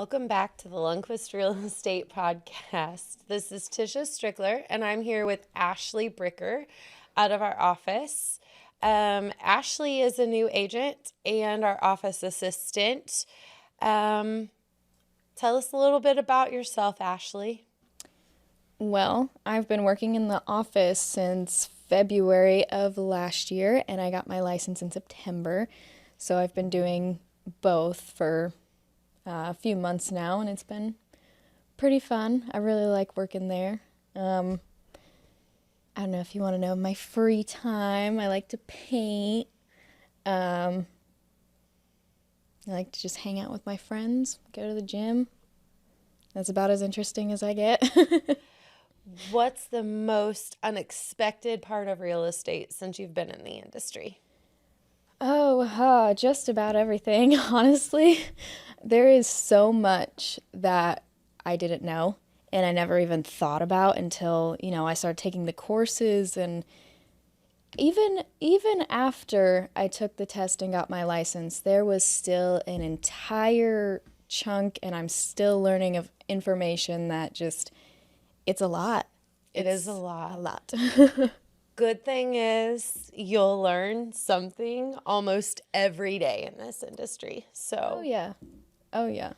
Welcome back to the Lundquist Real Estate Podcast. This is Tisha Strickler, and I'm here with Ashley Bricker out of our office. Ashley is a new agent and our office assistant. Tell us a little bit about yourself, Ashley. Well, I've been working in the office since February of last year, and I got my license in September. So I've been doing both for a few months now, and it's been pretty fun. I really like working there. I don't know if you want to know my free time. I like to paint. I like to just hang out with my friends, go to the gym. That's about as interesting as I get. What's the most unexpected part of real estate since you've been in the industry? Just about everything, honestly. There is so much that I didn't know and I never even thought about until, I started taking the courses, and even after I took the test and got my license, there was still an entire chunk, and I'm still learning of information that just, it's a lot. It is a lot. A lot. Good thing is you'll learn something almost every day in this industry. So Oh yeah.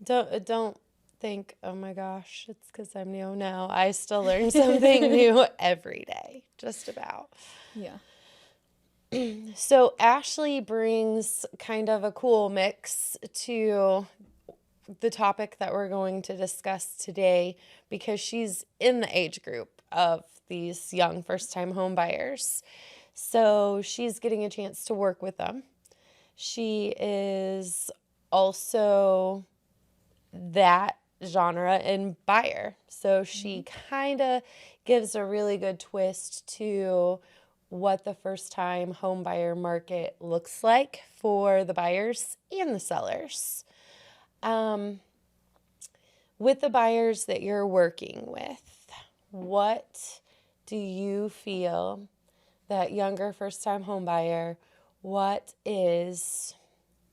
don't think, oh my gosh, it's because I'm new. No, I still learn something new every day, just about. Yeah. So Ashley brings kind of a cool mix to the topic that we're going to discuss today, because she's in the age group of these young first-time home buyers. So she's getting a chance to work with them. She is also that genre and buyer. So she kind of gives a really good twist to what the first-time home buyer market looks like for the buyers and the sellers. With the buyers that you're working with, what do you feel that younger first-time home buyer, what is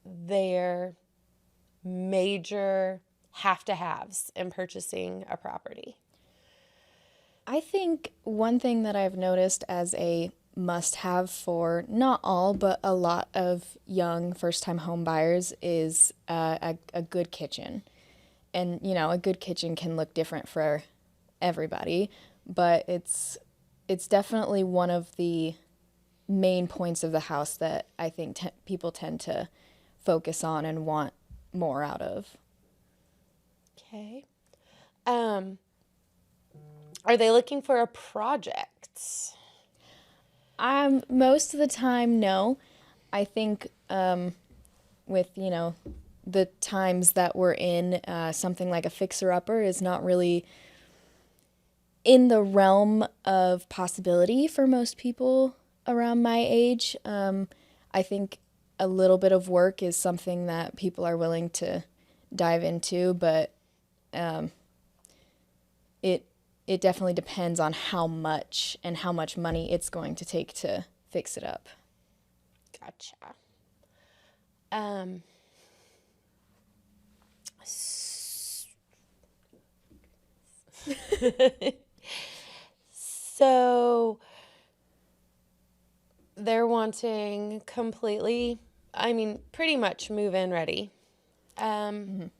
their major have-to-haves in purchasing a property? I think one thing that I've noticed as a must-have for not all, but a lot of young first-time home buyers is a good kitchen. And, a good kitchen can look different for everybody, but it's definitely one of the main points of the house that I think people tend to focus on and want more out of. Okay. Are they looking for a project? Most of the time, no. I think with, the times that we're in, something like a fixer-upper is not really in the realm of possibility for most people around my age. I think a little bit of work is something that people are willing to dive into, but it definitely depends on how much money it's going to take to fix it up. Gotcha. So they're wanting pretty much move-in ready. Do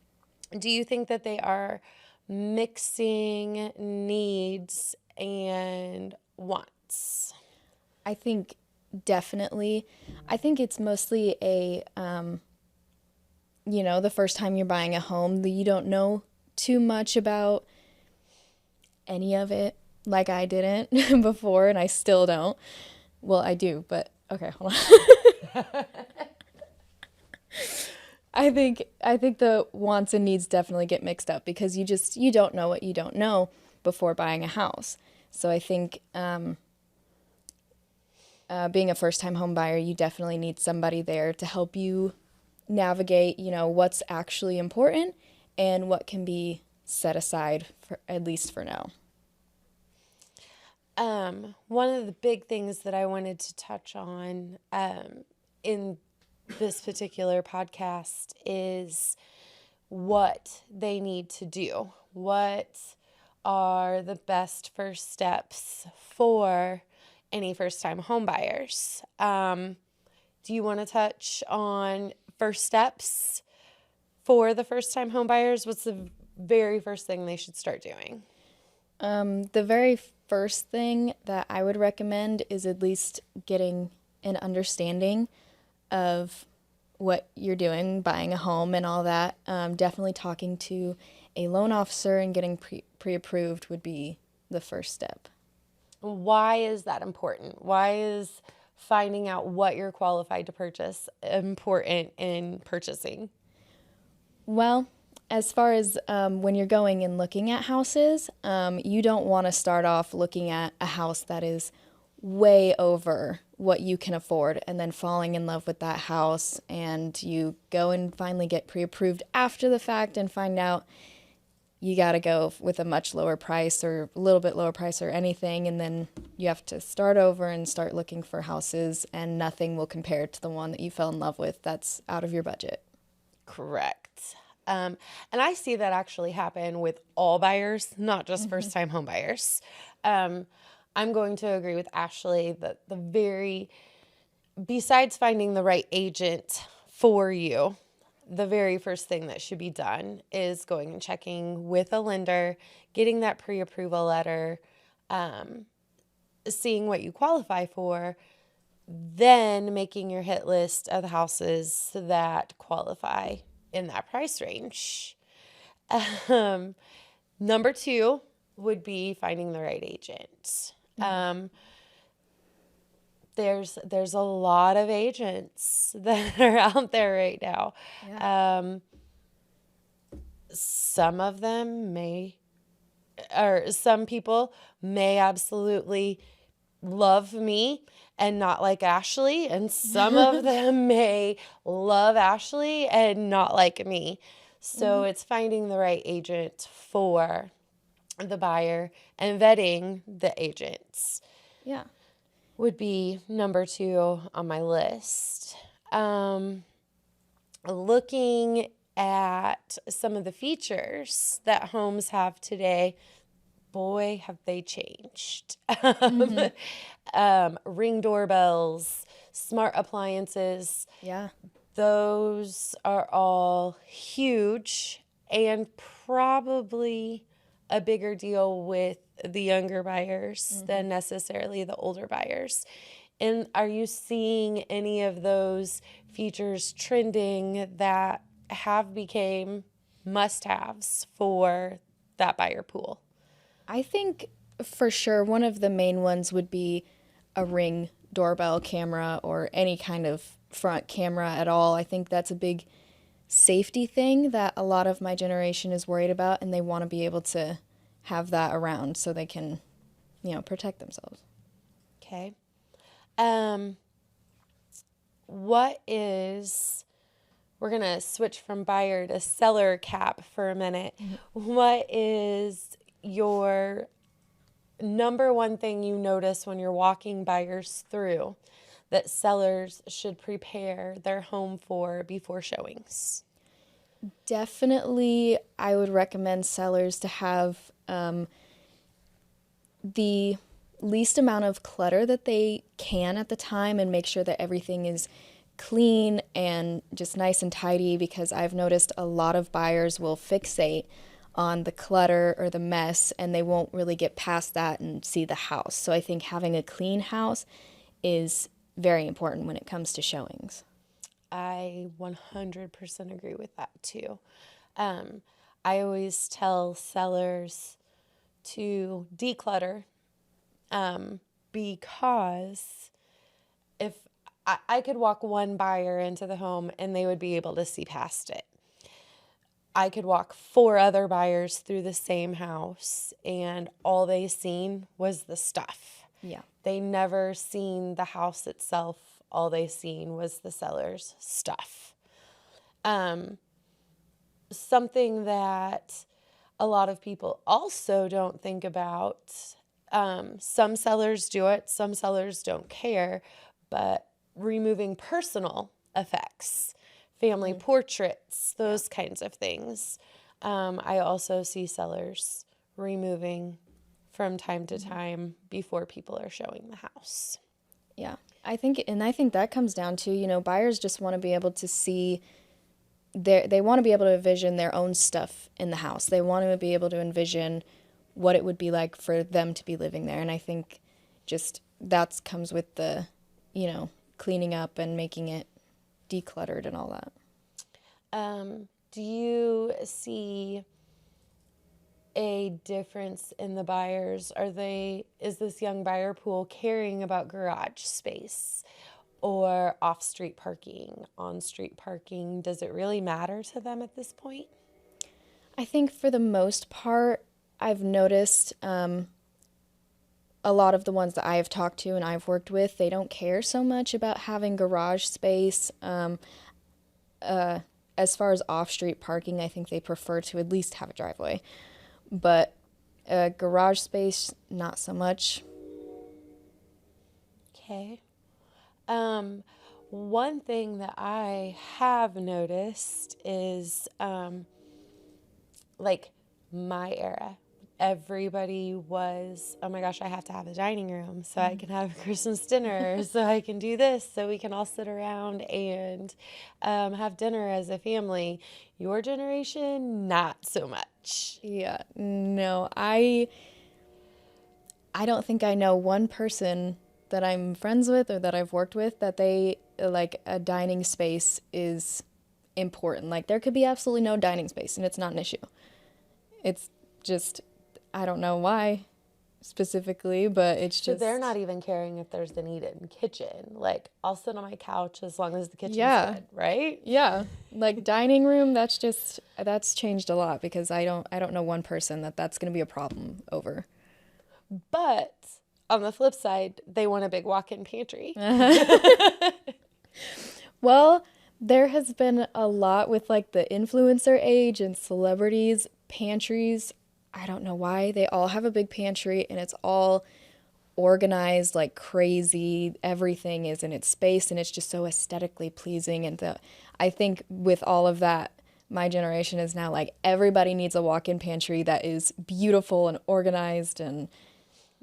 you think that they are mixing needs and wants? I think definitely. I think it's mostly the first time you're buying a home, you don't know too much about any of it, like I didn't before, and I still don't. Well, I do, but okay, hold on. I think the wants and needs definitely get mixed up because you don't know what you don't know before buying a house. So I think being a first-time home buyer, you definitely need somebody there to help you navigate, what's actually important and what can be set aside for at least for now. One of the big things that I wanted to touch on in this particular podcast is what they need to do. What are the best first steps for any first-time home buyers? Do you want to touch on first steps for the first-time home buyers? What's the very first thing they should start doing? The very first thing that I would recommend is at least getting an understanding of what you're doing, buying a home and all that. Definitely talking to a loan officer and getting pre-approved would be the first step. Why is that important? Why is finding out what you're qualified to purchase important in purchasing? Well, as far as when you're going and looking at houses, you don't want to start off looking at a house that is way over what you can afford and then falling in love with that house, and you go and finally get pre-approved after the fact and find out you got to go with a much lower price or a little bit lower price or anything, and then you have to start over and start looking for houses, and nothing will compare to the one that you fell in love with that's out of your budget. Correct. And I see that actually happen with all buyers, not just first-time home buyers. I'm going to agree with Ashley that besides finding the right agent for you, the very first thing that should be done is going and checking with a lender, getting that pre-approval letter, seeing what you qualify for, then making your hit list of the houses that qualify in that price range. Number 2 would be finding the right agent. There's a lot of agents that are out there right now. Yeah. Some of them some people may absolutely love me and not like Ashley, and some of them may love Ashley and not like me. So it's finding the right agent for the buyer and vetting the agents Yeah. would be number 2 on my list. Looking at some of the features that homes have today, boy, have they changed. Ring doorbells, smart appliances, Yeah. those are all huge and probably a bigger deal with the younger buyers than necessarily the older buyers. And are you seeing any of those features trending that have become must-haves for that buyer pool? I think for sure one of the main ones would be a Ring doorbell camera or any kind of front camera at all. I think that's a big safety thing that a lot of my generation is worried about, and they want to be able to have that around so they can, protect themselves. Okay. We're going to switch from buyer to seller cap for a minute. What is your number one thing you notice when you're walking buyers through that sellers should prepare their home for before showings? Definitely, I would recommend sellers to have the least amount of clutter that they can at the time, and make sure that everything is clean and just nice and tidy, because I've noticed a lot of buyers will fixate on the clutter or the mess, and they won't really get past that and see the house. So I think having a clean house is very important when it comes to showings. I 100% agree with that too. I always tell sellers to declutter, because if I could walk one buyer into the home and they would be able to see past it. I could walk 4 other buyers through the same house and all they seen was the stuff. Yeah. They never seen the house itself. All they seen was the seller's stuff. Something that a lot of people also don't think about, some sellers do it, some sellers don't care, but removing personal effects family portraits, those kinds of things. I also see sellers removing from time to time before people are showing the house. Yeah. I think that comes down to, buyers just want to be able to see they want to be able to envision their own stuff in the house. They want to be able to envision what it would be like for them to be living there. And I think just that comes with the, cleaning up and making it decluttered and all that. Do you see a difference in the buyers? Is this young buyer pool caring about garage space or off-street parking, on-street parking? Does it really matter to them at this point? I think for the most part, I've noticed a lot of the ones that I have talked to and I've worked with, they don't care so much about having garage space. As far as off-street parking, I think they prefer to at least have a driveway. But garage space, not so much. Okay. One thing that I have noticed is like my era. Everybody was, oh my gosh, I have to have a dining room so I can have Christmas dinner, so I can do this, so we can all sit around and have dinner as a family. Your generation, not so much. Yeah, no, I don't think I know one person that I'm friends with or that I've worked with that they, like, a dining space is important. Like, there could be absolutely no dining space and it's not an issue. It's just, I don't know why specifically, but it's So just... they're not even caring if there's an eat-in kitchen. Like, I'll sit on my couch as long as the kitchen's good, right? Yeah. Like, dining room, that's changed a lot because I don't know one person that's going to be a problem over. But on the flip side, they want a big walk-in pantry. Well, there has been a lot with, like, the influencer age and celebrities, pantries. I don't know why. They all have a big pantry and it's all organized like crazy. Everything is in its space and it's just so aesthetically pleasing. And I think with all of that, my generation is now like everybody needs a walk-in pantry that is beautiful and organized and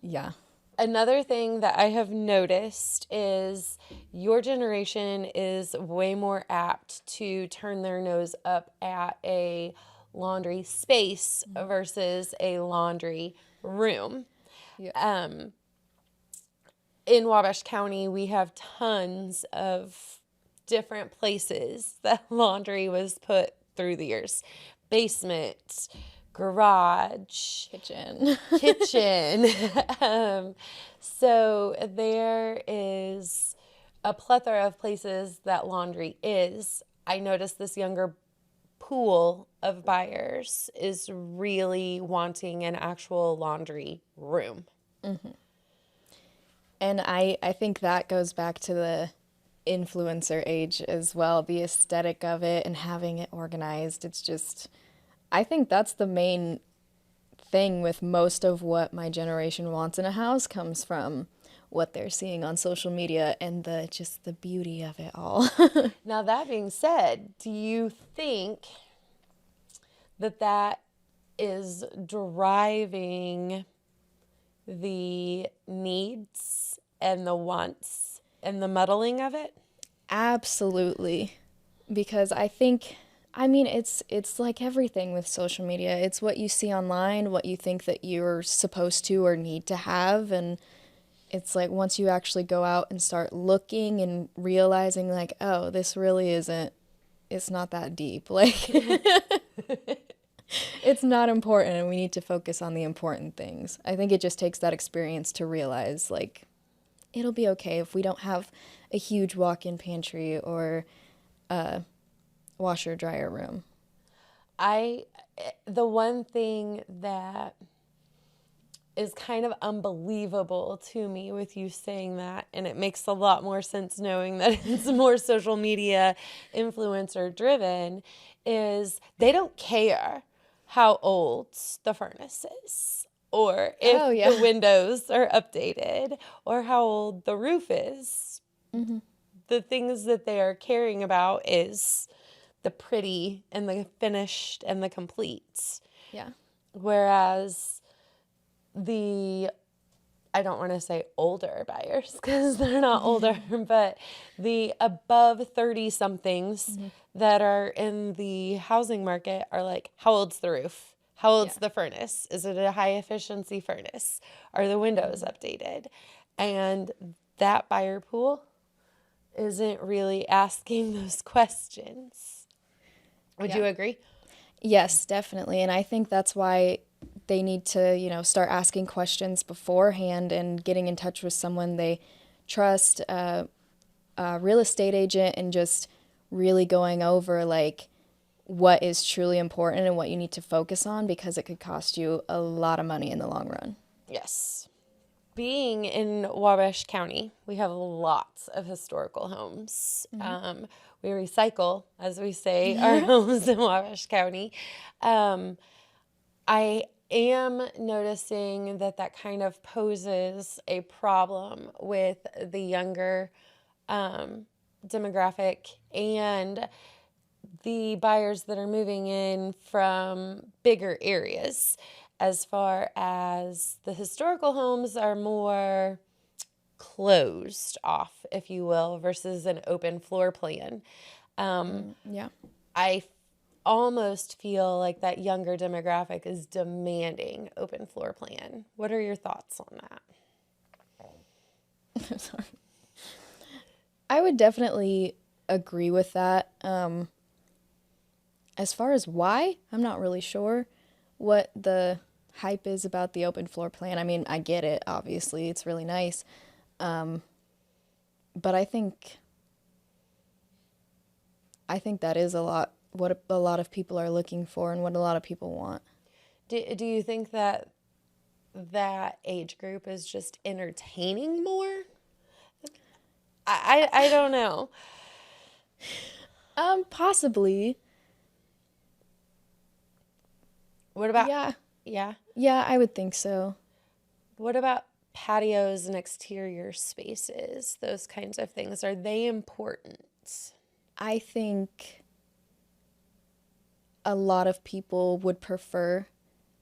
yeah. Another thing that I have noticed is your generation is way more apt to turn their nose up at a laundry space versus a laundry room. Yeah. In Wabash County, we have tons of different places that laundry was put through the years. Basement, garage, kitchen. So there is a plethora of places that laundry is. I noticed this younger pool of buyers is really wanting an actual laundry room. Mm-hmm. And I think that goes back to the influencer age as well, the aesthetic of it and having it organized. It's just, I think that's the main thing with most of what my generation wants in a house comes from what they're seeing on social media and just the beauty of it all. Now, that being said, do you think that is driving the needs and the wants and the muddling of it? Absolutely. Because I think, it's like everything with social media. It's what you see online, what you think that you're supposed to or need to have, and it's like once you actually go out and start looking and realizing like, oh, this really isn't, it's not that deep. Like, it's not important and we need to focus on the important things. I think it just takes that experience to realize like, it'll be okay if we don't have a huge walk-in pantry or a washer dryer room. The one thing that is kind of unbelievable to me with you saying that, and it makes a lot more sense knowing that it's more social media influencer driven, is they don't care how old the furnace is or if the windows are updated or how old the roof is. Mm-hmm. The things that they are caring about is the pretty and the finished and the complete. Yeah. Whereas the, I don't want to say older buyers because they're not older, but the above 30 somethings that are in the housing market are like, how old's the roof? How old's the furnace? Is it a high efficiency furnace? Are the windows updated? And that buyer pool isn't really asking those questions. Would you agree? Yes, definitely. And I think that's why they need to, start asking questions beforehand and getting in touch with someone they trust, a real estate agent, and just really going over like what is truly important and what you need to focus on, because it could cost you a lot of money in the long run. Yes. Being in Wabash County, we have lots of historical homes. We recycle, as we say, our homes in Wabash County. I am noticing that kind of poses a problem with the younger demographic and the buyers that are moving in from bigger areas, as far as the historical homes are more closed off, if you will, versus an open floor plan. Yeah. I almost feel like that younger demographic is demanding open floor plan. What are your thoughts on that? Sorry. I would definitely agree with that. As far as why, I'm not really sure what the hype is about the open floor plan. I mean, I get it, obviously, it's really nice. But I think that is what a lot of people are looking for and what a lot of people want. Do you think that age group is just entertaining more? I don't know. Possibly. What about, Yeah. yeah? Yeah, I would think so. What about patios and exterior spaces? Those kinds of things. Are they important? I think a lot of people would prefer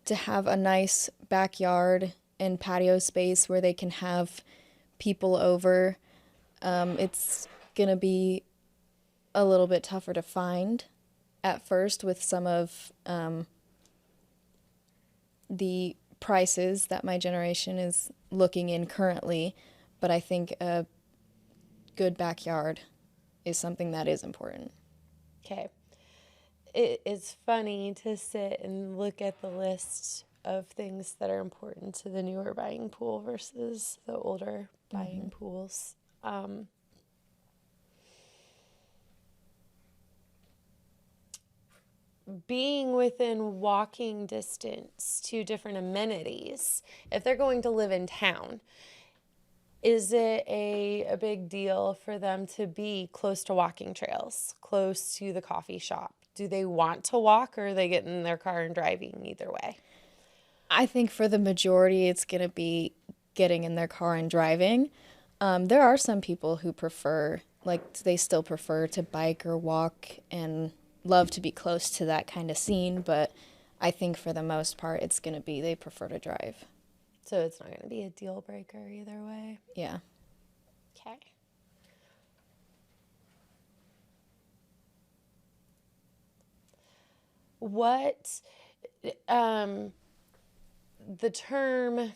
to have a nice backyard and patio space where they can have people over. It's going to be a little bit tougher to find at first with some of the prices that my generation is looking in currently, but I think a good backyard is something that is important. Okay. It's funny to sit and look at the list of things that are important to the newer buying pool versus the older buying pools. Being within walking distance to different amenities, if they're going to live in town, is it a big deal for them to be close to walking trails, close to the coffee shop? Do they want to walk, or are they getting in their car and driving either way? I think for the majority, it's going to be getting in their car and driving. There are some people who they still prefer to bike or walk and love to be close to that kind of scene, but I think for the most part, it's going to be they prefer to drive. So it's not going to be a deal breaker either way. Yeah. Okay. What the term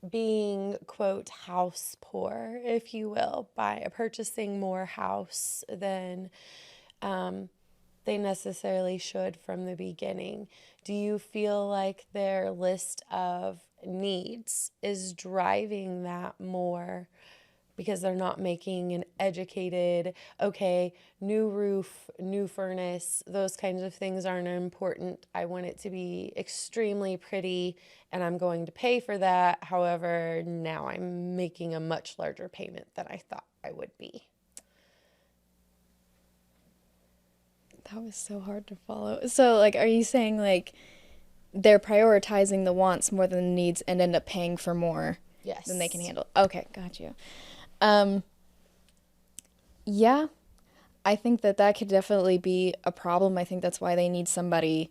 being, quote, house poor, if you will, by purchasing more house than they necessarily should from the beginning. Do you feel like their list of needs is driving that more because they're not making an educated, okay, new roof, new furnace, those kinds of things aren't important. I want it to be extremely pretty and I'm going to pay for that. However, now I'm making a much larger payment than I thought I would be. That was so hard to follow. So, are you saying, they're prioritizing the wants more than the needs and end up paying for more than they can handle? Okay, got you. Yeah, I think that that could definitely be a problem. I think that's why they need somebody,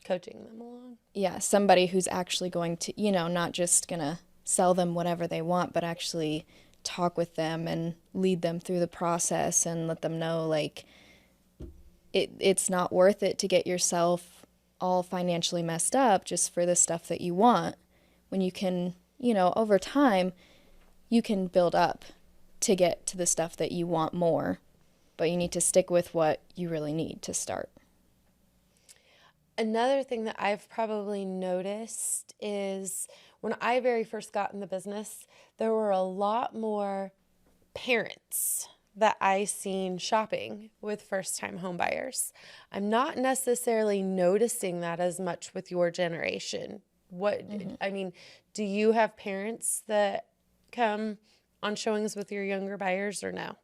Coaching them along. yeah, somebody who's actually going to, not just gonna sell them whatever they want, but actually talk with them and lead them through the process and let them know like it's not worth it to get yourself all financially messed up just for the stuff that you want when you can, over time you can build up to get to the stuff that you want more, but you need to stick with what you really need to start. Another thing that I've probably noticed is when I very first got in the business, there were a lot more parents that I seen shopping with first-time home buyers. I'm not necessarily noticing that as much with your generation. I mean, do you have parents that come on showings with your younger buyers or no?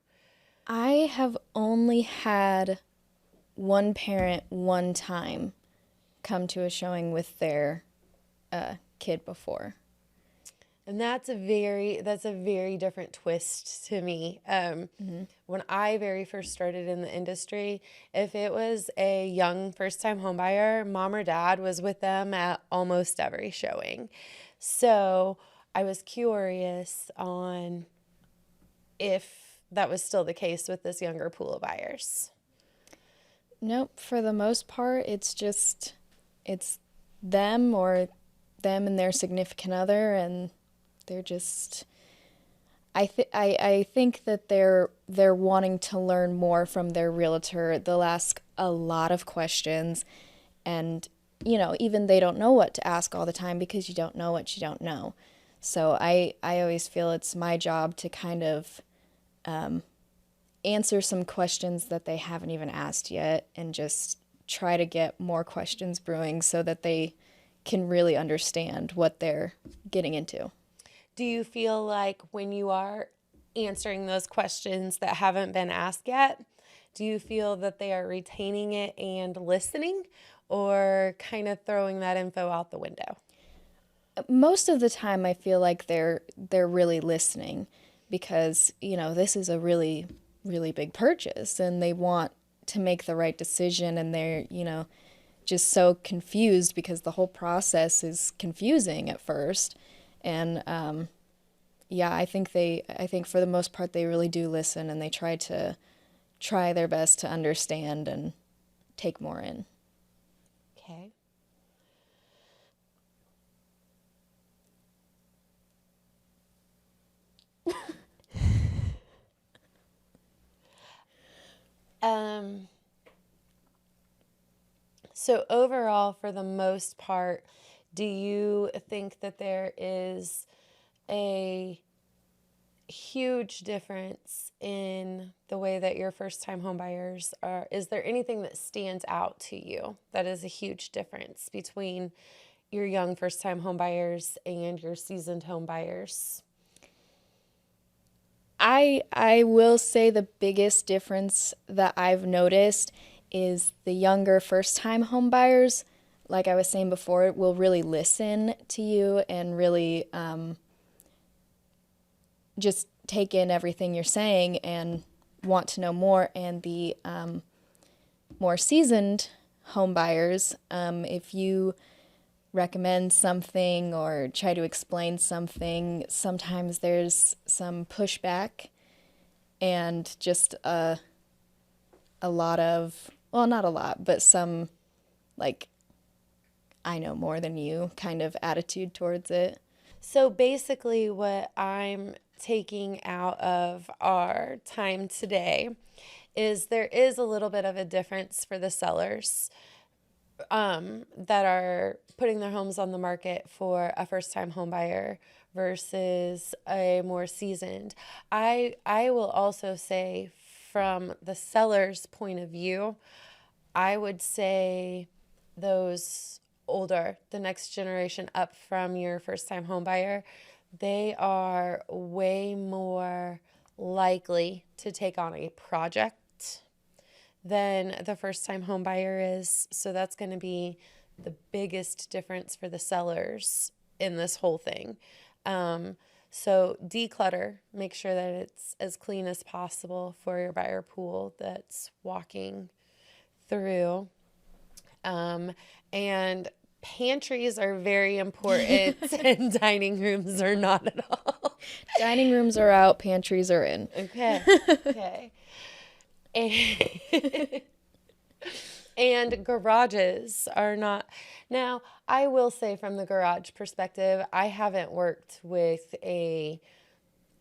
I have only had one parent one time come to a showing with their kid before. And that's a very different twist to me. When I very first started in the industry, if it was a young first time home buyer, mom or dad was with them at almost every showing. So I was curious on if that was still the case with this younger pool of buyers. Nope, for the most part, it's them or them and their significant other, and they're just. I think that they're wanting to learn more from their realtor. They'll ask a lot of questions, and even they don't know what to ask all the time because you don't know what you don't know. So I always feel it's my job to kind of answer some questions that they haven't even asked yet and just try to get more questions brewing so that they can really understand what they're getting into. Do you feel like when you are answering those questions that haven't been asked yet, do you feel that they are retaining it and listening or kind of throwing that info out the window? Most of the time I feel like they're really listening because, this is a really really big purchase and they want to make the right decision, and they're, just so confused because the whole process is confusing at first. And yeah, I think for the most part they really do listen, and they try their best to understand and take more in. Okay. Um, so overall, for the most part, do you think that there is a huge difference in the way that your first time home buyers are? Is there anything that stands out to you that is a huge difference between your young first time home buyers and your seasoned home buyers? I will say the biggest difference that I've noticed is the younger first time home buyers, like I was saying before, will really listen to you and really just take in everything you're saying and want to know more. And the more seasoned home buyers, if you recommend something or try to explain something, sometimes there's some pushback and just a lot of, well, not a lot, but some like, I know more than you kind of attitude towards it. So basically, what I'm taking out of our time today is there is a little bit of a difference for the sellers that are putting their homes on the market for a first time home buyer versus a more seasoned. I will also say from the seller's point of view, I would say those older, the next generation up from your first time home buyer, they are way more likely to take on a project than the first time home buyer is. So that's going to be the biggest difference for the sellers in this whole thing. So declutter, make sure that it's as clean as possible for your buyer pool that's walking through. And pantries are very important and dining rooms are not at all. Dining rooms are out, pantries are in. Okay. Okay. And, and garages are not. Now, I will say from the garage perspective, I haven't worked with a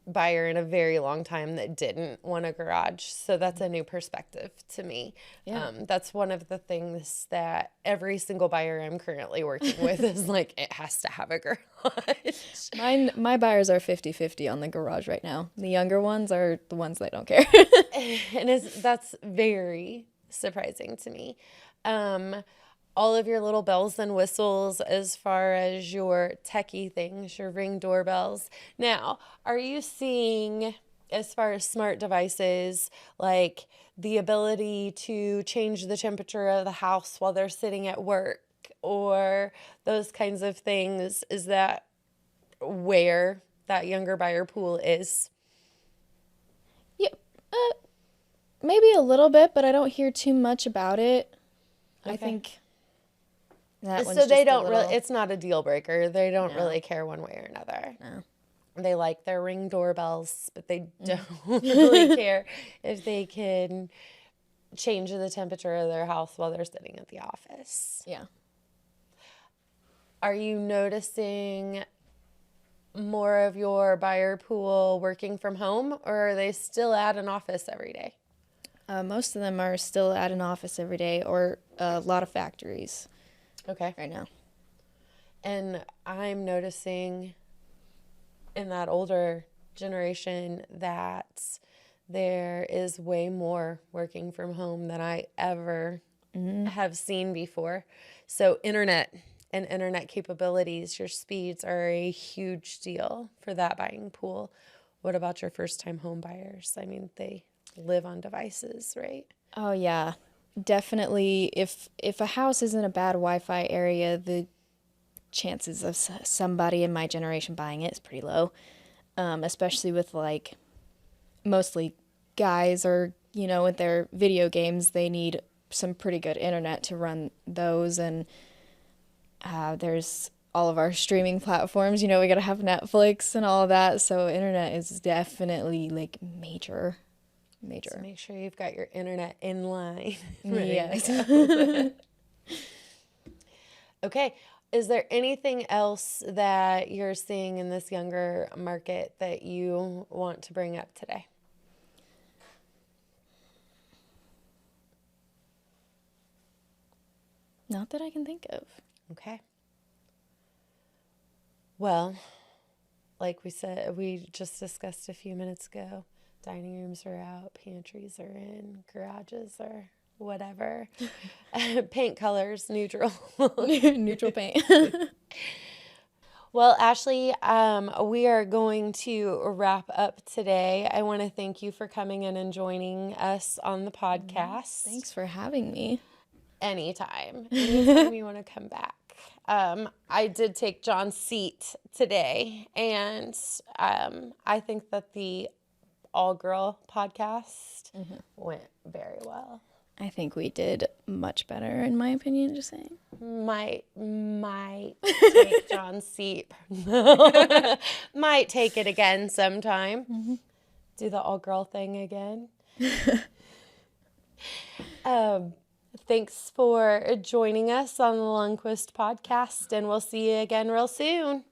buyer in a very long time that didn't want a garage. So that's a new perspective to me. Yeah. That's one of the things that every single buyer I'm currently working with is like, it has to have a garage. My buyers are 50-50 on the garage right now. The younger ones are the ones that don't care. And that's very surprising to me. All of your little bells and whistles as far as your techie things, your Ring doorbells. Now, are you seeing, as far as smart devices, like the ability to change the temperature of the house while they're sitting at work or those kinds of things? Is that where that younger buyer pool is? Yeah, maybe a little bit, but I don't hear too much about it. I think that one's So they just a don't little... really, it's not a deal breaker. They don't No. really care one way or another. No. They like their Ring doorbells, but they don't really care if they can change the temperature of their house while they're sitting at the office. Yeah. Are you noticing more of your buyer pool working from home, or are they still at an office every day? Most of them are still at an office every day or a lot of factories Okay. right now. And I'm noticing in that older generation that there is way more working from home than I ever have seen before. So internet and internet capabilities, your speeds are a huge deal for that buying pool. What about your first-time home buyers? I mean, they live on devices, right? Oh yeah, definitely. If a house is in a bad Wi-Fi area, the chances of somebody in my generation buying it is pretty low. Especially with like mostly guys or with their video games, they need some pretty good internet to run those. And there's all of our streaming platforms. We got to have Netflix and all of that. So internet is definitely like major. So make sure you've got your internet in line. ready Yes. to go. Okay. Is there anything else that you're seeing in this younger market that you want to bring up today? Not that I can think of. Okay. Well, like we just discussed a few minutes ago, dining rooms are out, pantries are in, garages are whatever. Paint colors, neutral. Neutral paint. Well, Ashley, we are going to wrap up today. I want to thank you for coming in and joining us on the podcast. Thanks for having me. Anytime you want to come back. I did take John's seat today, and I think that the all-girl podcast went very well. I think we did much better, in my opinion, just saying. Might take John's seat. Might take it again sometime. Do the all-girl thing again. Thanks for joining us on the Lundquist podcast, and we'll see you again real soon.